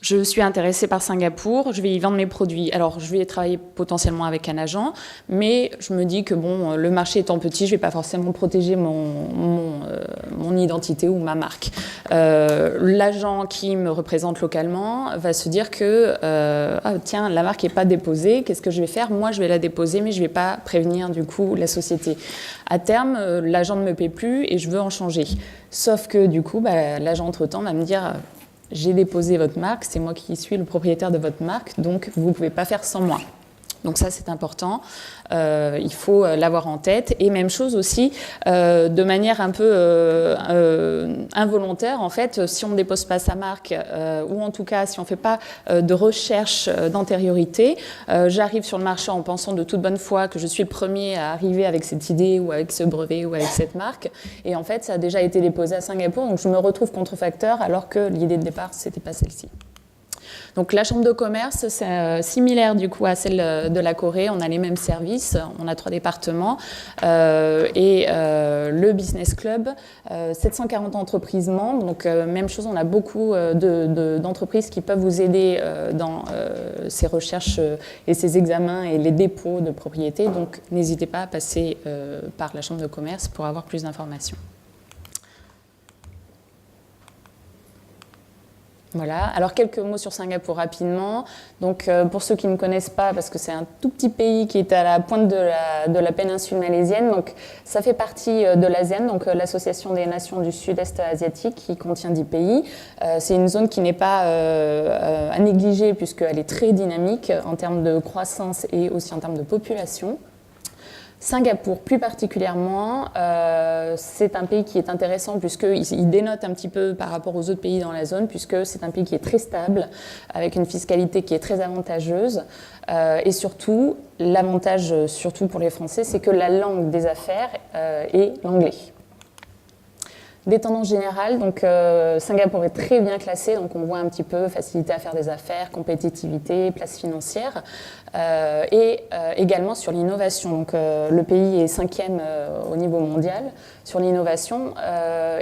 Je suis intéressée par Singapour, je vais y vendre mes produits. Alors, je vais travailler potentiellement avec un agent, mais je me dis que bon, le marché étant petit, je ne vais pas forcément protéger mon identité ou ma marque. L'agent qui me représente localement va se dire que tiens, la marque n'est pas déposée, qu'est-ce que je vais faire? Moi, je vais la déposer, mais je ne vais pas prévenir du coup la société. À terme, l'agent ne me paie plus et je veux en changer. Sauf que du coup, l'agent entre-temps va me dire... J'ai déposé votre marque, c'est moi qui suis le propriétaire de votre marque, donc vous ne pouvez pas faire sans moi. Donc ça, c'est important. Il faut l'avoir en tête. Et même chose aussi, de manière un peu involontaire, en fait, si on ne dépose pas sa marque, ou en tout cas, si on ne fait pas de recherche d'antériorité, j'arrive sur le marché en pensant de toute bonne foi que je suis le premier à arriver avec cette idée ou avec ce brevet ou avec cette marque. Et en fait, ça a déjà été déposé à Singapour, donc je me retrouve contrefacteur alors que l'idée de départ, ce n'était pas celle-ci. Donc la chambre de commerce, c'est similaire du coup à celle de la Corée. On a les mêmes services, on a 3 départements et le business club, 740 entreprises membres. Donc même chose, on a beaucoup d'entreprises qui peuvent vous aider dans ces recherches et ces examens et les dépôts de propriété. Donc n'hésitez pas à passer par la chambre de commerce pour avoir plus d'informations. Voilà, alors quelques mots sur Singapour rapidement. Donc pour ceux qui ne connaissent pas, parce que c'est un tout petit pays qui est à la pointe de la péninsule malaisienne, donc ça fait partie de l'ASEAN, donc l'Association des Nations du Sud-Est asiatique, qui contient 10 pays. C'est une zone qui n'est pas à négliger puisqu'elle est très dynamique en termes de croissance et aussi en termes de population. Singapour, plus particulièrement, c'est un pays qui est intéressant puisqu'il dénote un petit peu par rapport aux autres pays dans la zone, puisque c'est un pays qui est très stable, avec une fiscalité qui est très avantageuse. Et surtout, l'avantage, surtout pour les Français, c'est que la langue des affaires est l'anglais. Des tendances générales, donc Singapour est très bien classé, donc on voit un petit peu facilité à faire des affaires, compétitivité, place financière, et également sur l'innovation. Donc le pays est 5e au niveau mondial sur l'innovation,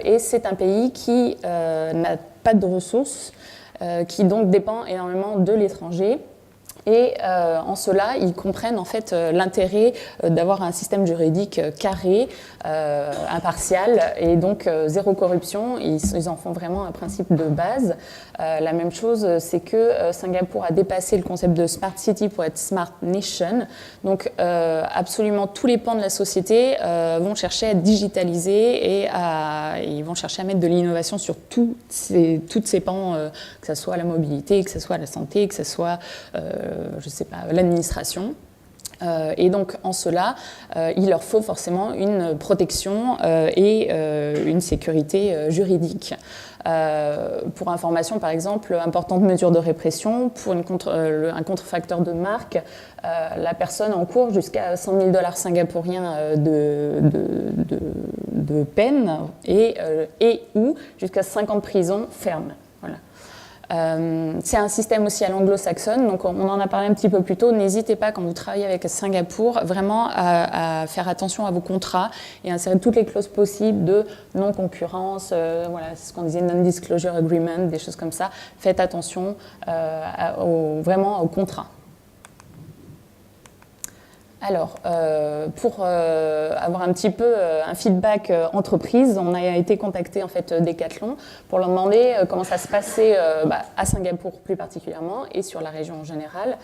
et c'est un pays qui n'a pas de ressources, qui donc dépend énormément de l'étranger. Et en cela, ils comprennent en fait l'intérêt d'avoir un système juridique carré, impartial et donc zéro corruption. Ils en font vraiment un principe de base. La même chose, c'est que Singapour a dépassé le concept de Smart City pour être Smart Nation. Donc absolument tous les pans de la société vont chercher à digitaliser et ils vont chercher à mettre de l'innovation sur toutes ces pans, que ce soit la mobilité, que ce soit la santé, que ce soit je sais pas, l'administration. Et donc, en cela, il leur faut forcément une protection et une sécurité juridique. Pour information, par exemple, importante mesure de répression, pour un contrefacteur de marque, la personne encourt jusqu'à 100 000 $ singapouriens de peine et ou jusqu'à 5 ans de prison ferme. Voilà. C'est un système aussi à l'anglo-saxonne, donc on en a parlé un petit peu plus tôt. N'hésitez pas, quand vous travaillez avec Singapour, vraiment à faire attention à vos contrats et à insérer toutes les clauses possibles de non-concurrence, voilà, c'est ce qu'on disait, non-disclosure agreement, des choses comme ça. Faites attention vraiment aux contrats. Alors, pour avoir un petit peu un feedback entreprise, on a été contacté en fait Decathlon pour leur demander comment ça se passait à Singapour plus particulièrement et sur la région en général.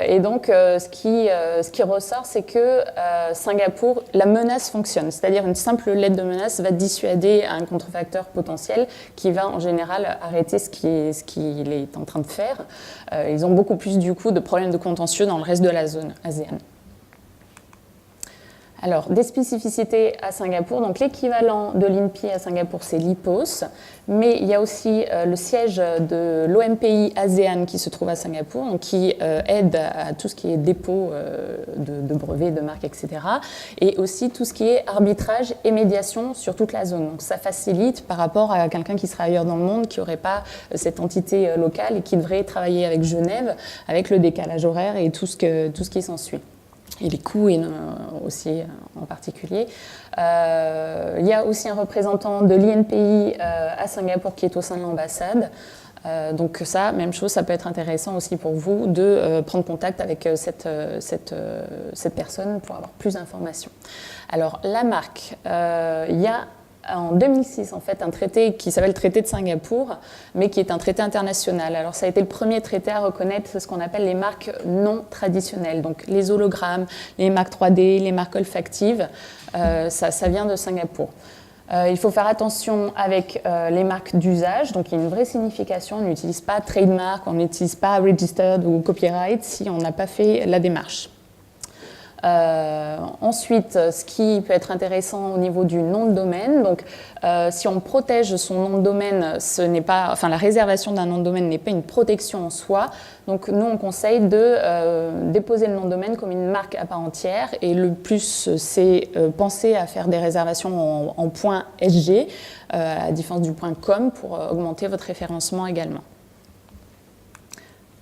Et donc, ce qui ressort, c'est que Singapour, la menace fonctionne. C'est-à-dire une simple lettre de menace va dissuader un contrefacteur potentiel qui va en général arrêter ce qu'il est en train de faire. Ils ont beaucoup plus du coup de problèmes de contentieux dans le reste de la zone ASEAN. Alors, des spécificités à Singapour. Donc, l'équivalent de l'INPI à Singapour, c'est l'IPOS. Mais il y a aussi le siège de l'OMPI ASEAN qui se trouve à Singapour, donc qui aide à tout ce qui est dépôt de brevets, de marques, etc. Et aussi tout ce qui est arbitrage et médiation sur toute la zone. Donc, ça facilite par rapport à quelqu'un qui serait ailleurs dans le monde, qui n'aurait pas cette entité locale et qui devrait travailler avec Genève, avec le décalage horaire et tout ce qui s'ensuit. Et les coûts aussi en particulier. Il y a aussi un représentant de l'INPI à Singapour qui est au sein de l'ambassade. Donc ça, même chose, ça peut être intéressant aussi pour vous de prendre contact avec cette personne pour avoir plus d'informations. Alors la marque, il y a en 2006, en fait, un traité qui s'appelle le traité de Singapour, mais qui est un traité international. Alors, ça a été le premier traité à reconnaître ce qu'on appelle les marques non traditionnelles, donc les hologrammes, les marques 3D, les marques olfactives, ça vient de Singapour. Il faut faire attention avec les marques d'usage, donc il y a une vraie signification, on n'utilise pas trademark, on n'utilise pas registered ou copyright si on n'a pas fait la démarche. Ensuite, ce qui peut être intéressant au niveau du nom de domaine, donc si on protège son nom de domaine, la réservation d'un nom de domaine n'est pas une protection en soi. Donc nous, on conseille de déposer le nom de domaine comme une marque à part entière. Et le plus, c'est penser à faire des réservations en .sg, à la différence du .com, pour augmenter votre référencement également.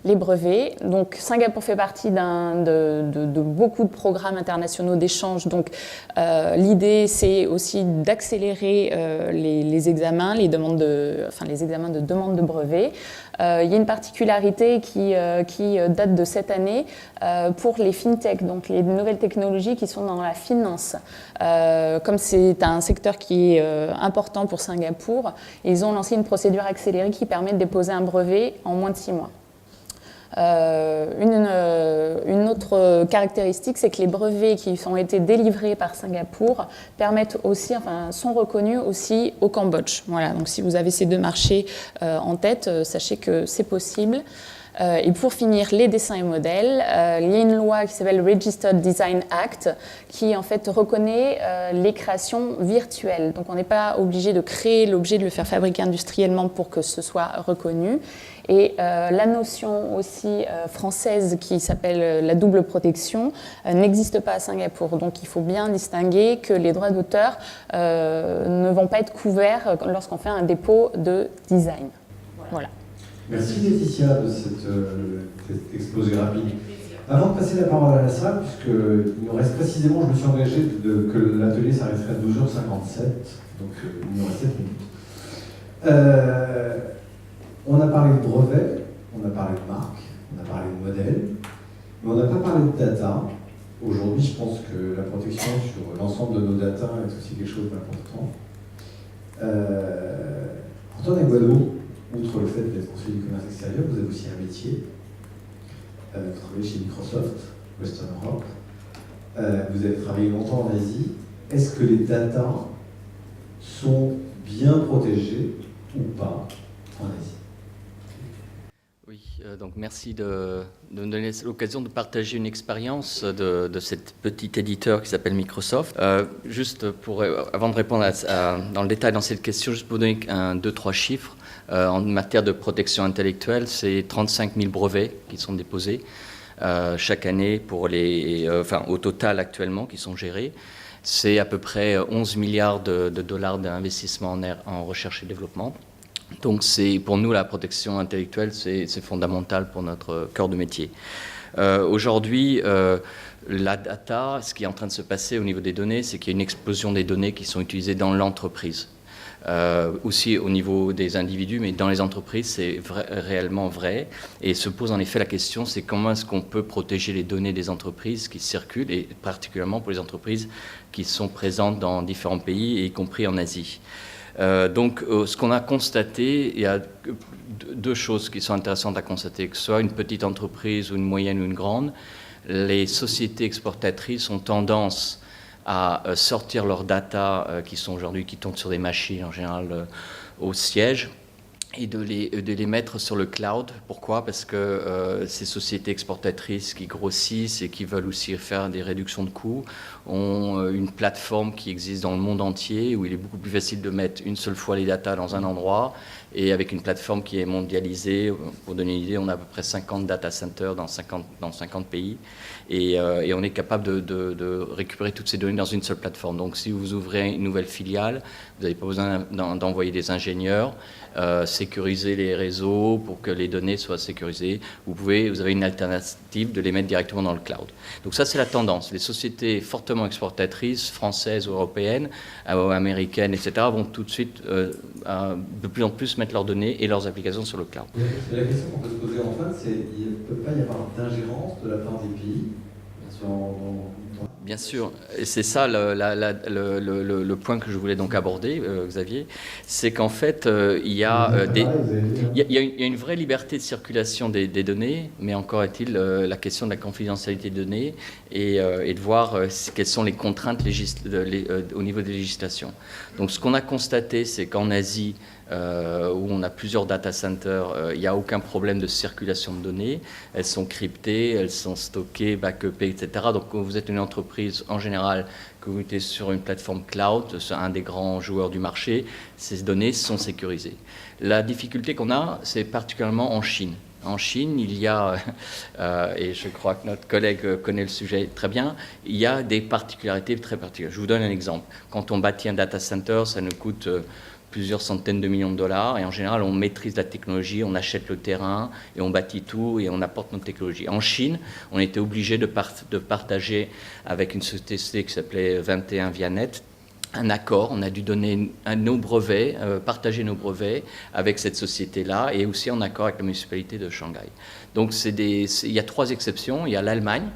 les brevets. Donc Singapour fait partie de beaucoup de programmes internationaux d'échange. Donc l'idée, c'est aussi d'accélérer les examens, les examens de demande de brevets. Il y a une particularité qui date de cette année pour les fintech, donc les nouvelles technologies qui sont dans la finance. Comme c'est un secteur qui est important pour Singapour, ils ont lancé une procédure accélérée qui permet de déposer un brevet en moins de 6 mois. Une autre caractéristique, c'est que les brevets qui ont été délivrés par Singapour permettent aussi, sont reconnus aussi au Cambodge. Voilà, donc si vous avez ces deux marchés en tête, sachez que c'est possible. Et pour finir, les dessins et modèles, il y a une loi qui s'appelle Registered Design Act qui en fait reconnaît les créations virtuelles. Donc on n'est pas obligé de créer l'objet, de le faire fabriquer industriellement pour que ce soit reconnu. Et la notion aussi française qui s'appelle la double protection n'existe pas à Singapour. Donc il faut bien distinguer que les droits d'auteur ne vont pas être couverts lorsqu'on fait un dépôt de design. Voilà. Merci Laetitia de cet exposé rapide. Avant de passer la parole à la salle, puisqu'il nous reste précisément, je me suis engagé que l'atelier s'arrêterait à 12h57, donc il nous reste 7 minutes. On a parlé de brevets, on a parlé de marques, on a parlé de modèles, mais on n'a pas parlé de data. Aujourd'hui, je pense que la protection sur l'ensemble de nos data est aussi quelque chose d'important. Antoine Aguado, outre le fait d'être conseiller du commerce extérieur, vous avez aussi un métier. Vous travaillez chez Microsoft, Western Europe. Vous avez travaillé longtemps en Asie. Est-ce que les data sont bien protégées ou pas en Asie? Oui, donc merci de me donner l'occasion de partager une expérience de cet petit éditeur qui s'appelle Microsoft. Juste avant de répondre dans le détail dans cette question, juste pour vous donner 2-3 chiffres. En matière de protection intellectuelle, c'est 35 000 brevets qui sont déposés chaque année au total actuellement qui sont gérés. C'est à peu près 11 milliards de dollars d'investissement en recherche et développement. Donc pour nous, la protection intellectuelle, c'est fondamental pour notre cœur de métier. Aujourd'hui, la data, ce qui est en train de se passer au niveau des données, c'est qu'il y a une explosion des données qui sont utilisées dans l'entreprise. Aussi au niveau des individus, mais dans les entreprises, c'est réellement vrai. Et se pose en effet la question, c'est comment est-ce qu'on peut protéger les données des entreprises qui circulent, et particulièrement pour les entreprises qui sont présentes dans différents pays, y compris en Asie. Donc, ce qu'on a constaté, il y a 2 choses qui sont intéressantes à constater, que ce soit une petite entreprise ou une moyenne ou une grande, les sociétés exportatrices ont tendance à sortir leurs data qui tournent sur des machines en général au siège, et de les mettre sur le cloud. Pourquoi? Parce que ces sociétés exportatrices qui grossissent et qui veulent aussi faire des réductions de coûts ont une plateforme qui existe dans le monde entier où il est beaucoup plus facile de mettre une seule fois les datas dans un endroit, et avec une plateforme qui est mondialisée. Pour donner une idée, on a à peu près 50 data centers dans 50 pays, et on est capable de récupérer toutes ces données dans une seule plateforme. Donc si vous ouvrez une nouvelle filiale, vous n'avez pas besoin d'envoyer des ingénieurs, sécuriser les réseaux pour que les données soient sécurisées. Vous avez une alternative de les mettre directement dans le cloud. Donc ça, c'est la tendance. Les sociétés fortement exportatrices, françaises ou européennes, américaines, etc., vont tout de suite de plus en plus mettre leurs données et leurs applications sur le cloud. La question qu'on peut se poser, Antoine, c'est il ne peut pas y avoir d'ingérence de la part des pays Bien sûr, et c'est ça le point que je voulais donc aborder, Xavier, c'est qu'en fait, il y a une vraie liberté de circulation des données, mais encore est-il la question de la confidentialité des données et de voir quelles sont les contraintes au niveau des législations. Donc ce qu'on a constaté, c'est qu'en Asie, où on a plusieurs data centers, il n'y a aucun problème de circulation de données. Elles sont cryptées, elles sont stockées, backupées, etc. Donc quand vous êtes une entreprise, en général, que vous êtes sur une plateforme cloud, c'est un des grands joueurs du marché, ces données sont sécurisées. La difficulté qu'on a, c'est particulièrement en Chine. En Chine, il y a, et je crois que notre collègue connaît le sujet très bien, il y a des particularités très particulières. Je vous donne un exemple. Quand on bâtit un data center, ça nous coûte plusieurs centaines de millions de dollars, et en général, on maîtrise la technologie, on achète le terrain, et on bâtit tout, et on apporte notre technologie. En Chine, on était obligé de partager avec une société qui s'appelait 21 Vianet, un accord. On a dû donner nos brevets, partager nos brevets avec cette société-là, et aussi en accord avec la municipalité de Shanghai. Donc il y a 3 exceptions. Il y a l'Allemagne,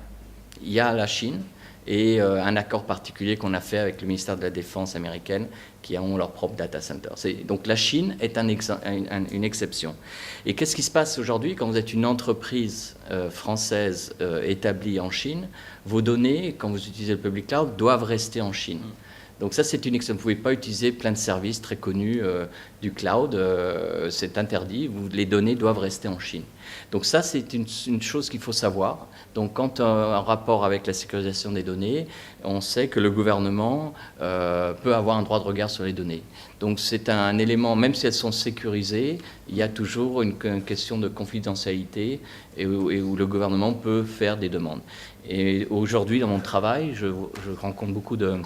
il y a la Chine, et un accord particulier qu'on a fait avec le ministère de la Défense américaine qui ont leur propre data center. Donc la Chine est une exception. Et qu'est-ce qui se passe aujourd'hui quand vous êtes une entreprise française établie en Chine? Vos données, quand vous utilisez le public cloud, doivent rester en Chine. Donc ça, c'est une exception. Vous ne pouvez pas utiliser plein de services très connus du cloud. C'est interdit. Les données doivent rester en Chine. Donc ça, c'est une chose qu'il faut savoir. Donc quand un rapport avec la sécurisation des données, on sait que le gouvernement peut avoir un droit de regard sur les données. Donc c'est un élément, même si elles sont sécurisées, il y a toujours une question de confidentialité et où le gouvernement peut faire des demandes. Et aujourd'hui, dans mon travail, je rencontre beaucoup de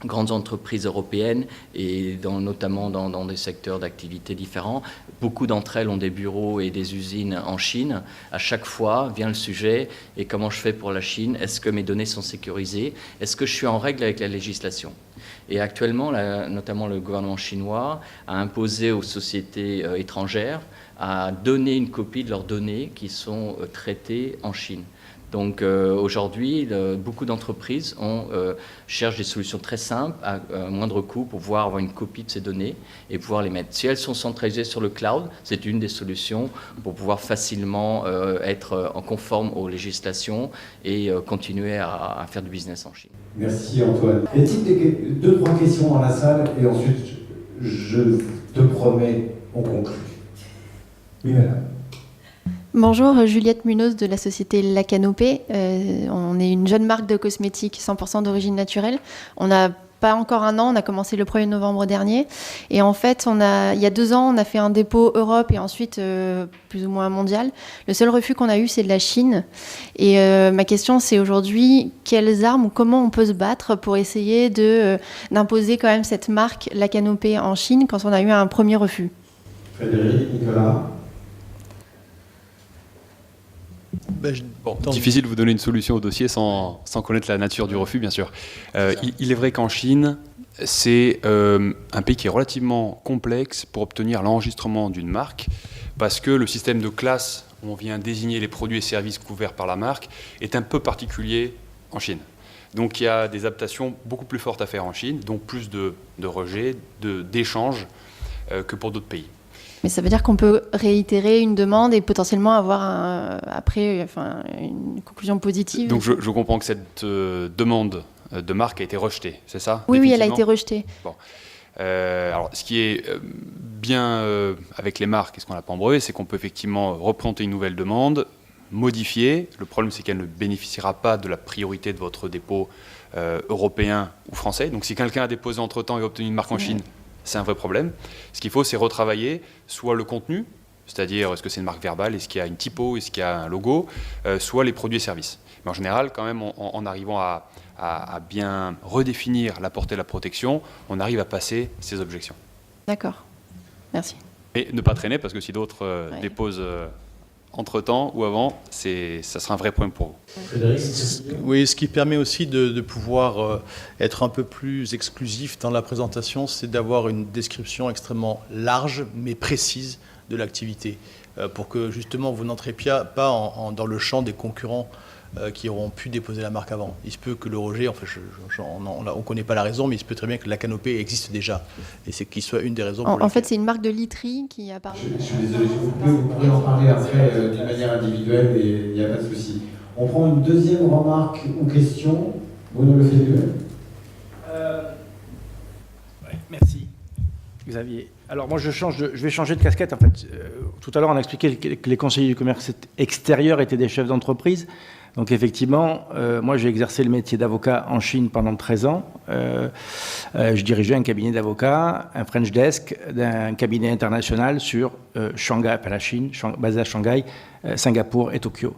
grandes entreprises européennes et notamment dans des secteurs d'activité différents. Beaucoup d'entre elles ont des bureaux et des usines en Chine. À chaque fois vient le sujet, et comment je fais pour la Chine? Est-ce que mes données sont sécurisées? Est-ce que je suis en règle avec la législation? Et actuellement, notamment le gouvernement chinois a imposé aux sociétés étrangères à donner une copie de leurs données qui sont traitées en Chine. Donc aujourd'hui, beaucoup d'entreprises cherchent des solutions très simples, à moindre coût, pour pouvoir avoir une copie de ces données et pouvoir les mettre. Si elles sont centralisées sur le cloud, c'est une des solutions pour pouvoir facilement être conforme aux législations et continuer à faire du business en Chine. Merci Antoine. Y a-t-il 2-3 questions dans la salle et ensuite je te promets, on conclut. Oui, madame. Bonjour, Juliette Munoz de la société La Canopée. On est une jeune marque de cosmétiques 100% d'origine naturelle. On n'a pas encore un an, on a commencé le 1er novembre dernier. Et en fait, il y a 2 ans, on a fait un dépôt Europe et ensuite plus ou moins mondial. Le seul refus qu'on a eu, c'est de la Chine. Et ma question, c'est aujourd'hui, quelles armes ou comment on peut se battre pour essayer d'imposer quand même cette marque La Canopée en Chine quand on a eu un premier refus? Frédéric, Nicolas. Difficile de vous donner une solution au dossier sans connaître la nature du refus, bien sûr. Il est vrai qu'en Chine, c'est un pays qui est relativement complexe pour obtenir l'enregistrement d'une marque, parce que le système de classe où on vient désigner les produits et services couverts par la marque est un peu particulier en Chine. Donc il y a des adaptations beaucoup plus fortes à faire en Chine, donc plus de rejets, d'échanges que pour d'autres pays. Mais ça veut dire qu'on peut réitérer une demande et potentiellement avoir après une conclusion positive. Donc je comprends que cette demande de marque a été rejetée, c'est ça? Oui, elle a été rejetée. Bon. Alors, ce qui est bien avec les marques et ce qu'on n'a pas en brevet, c'est qu'on peut effectivement représenter une nouvelle demande, modifier. Le problème, c'est qu'elle ne bénéficiera pas de la priorité de votre dépôt européen ou français. Donc si quelqu'un a déposé entre-temps et obtenu une marque en Chine, c'est un vrai problème. Ce qu'il faut, c'est retravailler soit le contenu, c'est-à-dire est-ce que c'est une marque verbale, est-ce qu'il y a une typo, est-ce qu'il y a un logo, soit les produits et services. Mais en général, quand même, en arrivant à bien redéfinir la portée de la protection, on arrive à passer ces objections. D'accord, merci. Et ne pas traîner, parce que si d'autres déposent entre-temps ou avant, ça sera un vrai problème pour vous. Frédéric. Oui, ce qui permet aussi de pouvoir être un peu plus exclusif dans la présentation, c'est d'avoir une description extrêmement large mais précise de l'activité, pour que justement vous n'entrez pas dans le champ des concurrents qui auront pu déposer la marque avant. Il se peut que le rejet, enfin, on ne connaît pas la raison, mais il se peut très bien que la canopée existe déjà, et c'est qu'il soit une des raisons. En fait, c'est une marque de literie qui apparaît. Je suis désolé, vous pourrez en parler après d'une manière individuelle, et il n'y a pas de souci. On prend une deuxième remarque ou question. Bruno Lefebvre. Merci, Xavier. Alors moi, je vais changer de casquette. En fait, tout à l'heure, on a expliqué que les conseillers du commerce extérieur étaient des chefs d'entreprise. Donc effectivement, moi j'ai exercé le métier d'avocat en Chine pendant 13 ans. Je dirigeais un cabinet d'avocats, un French desk d'un cabinet international sur Shanghai, pas la Chine, basé à Shanghai, Singapour et Tokyo.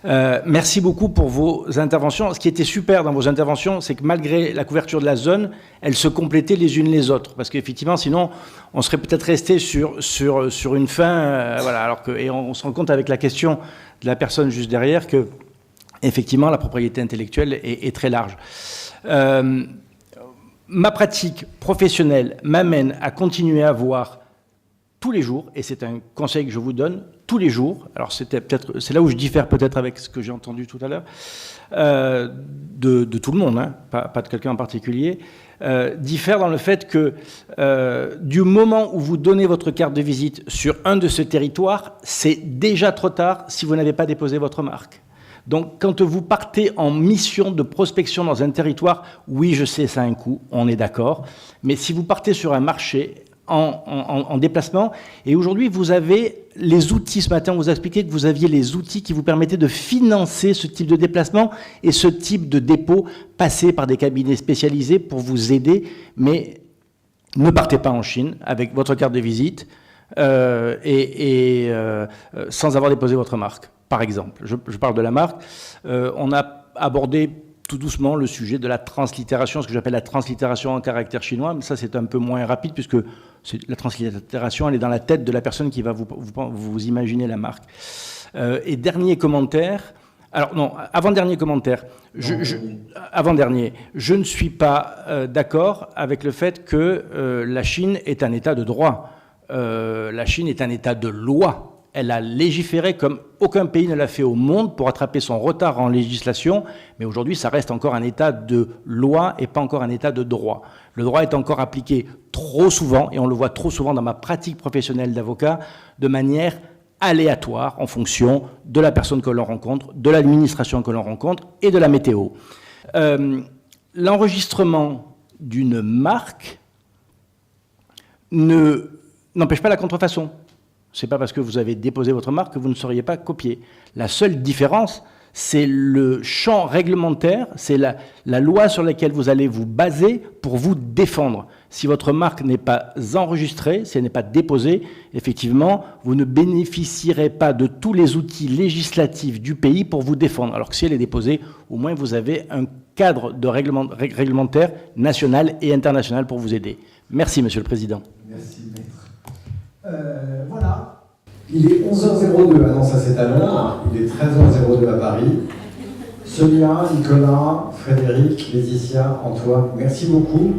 Merci beaucoup pour vos interventions. Ce qui était super dans vos interventions, c'est que malgré la couverture de la zone, elles se complétaient les unes les autres. Parce qu'effectivement, sinon, on serait peut-être resté sur une fin. Voilà, alors que, et on se rend compte avec la question de la personne juste derrière que, effectivement, la propriété intellectuelle est très large. Ma pratique professionnelle m'amène à continuer à voir tous les jours, et c'est un conseil que je vous donne, tous les jours, alors c'est là où je diffère peut-être avec ce que j'ai entendu tout à l'heure, de tout le monde, hein, pas de quelqu'un en particulier, diffère dans le fait que du moment où vous donnez votre carte de visite sur un de ces territoires, c'est déjà trop tard si vous n'avez pas déposé votre marque. Donc, quand vous partez en mission de prospection dans un territoire, oui, je sais, ça a un coût, on est d'accord, mais si vous partez sur un marché en déplacement, et aujourd'hui, vous avez les outils, ce matin, on vous a expliqué que vous aviez les outils qui vous permettaient de financer ce type de déplacement et ce type de dépôt, passer par des cabinets spécialisés pour vous aider, mais ne partez pas en Chine avec votre carte de visite sans avoir déposé votre marque. Par exemple, je parle de la marque, on a abordé tout doucement le sujet de la translittération, ce que j'appelle la translittération en caractère chinois, mais ça c'est un peu moins rapide puisque la translittération elle est dans la tête de la personne qui va vous imaginer la marque. Et dernier commentaire, alors non, avant-dernier commentaire, avant-dernier, je ne suis pas d'accord avec le fait que la Chine est un état de droit. La Chine est un état de loi. Elle a légiféré comme aucun pays ne l'a fait au monde pour rattraper son retard en législation, mais aujourd'hui, ça reste encore un état de loi et pas encore un état de droit. Le droit est encore appliqué trop souvent, et on le voit trop souvent dans ma pratique professionnelle d'avocat, de manière aléatoire en fonction de la personne que l'on rencontre, de l'administration que l'on rencontre et de la météo. L'enregistrement d'une marque n'empêche pas la contrefaçon. Ce n'est pas parce que vous avez déposé votre marque que vous ne seriez pas copié. La seule différence, c'est le champ réglementaire, c'est la loi sur laquelle vous allez vous baser pour vous défendre. Si votre marque n'est pas enregistrée, si elle n'est pas déposée, effectivement, vous ne bénéficierez pas de tous les outils législatifs du pays pour vous défendre. Alors que si elle est déposée, au moins vous avez un cadre de réglementaire national et international pour vous aider. Merci, Monsieur le Président. Merci, Maître. Voilà. Il est 11h02. Ah non, ça c'est à Londres. Il est 13h02 à Paris. Sonia, Nicolas, Frédéric, Laetitia, Antoine, merci beaucoup.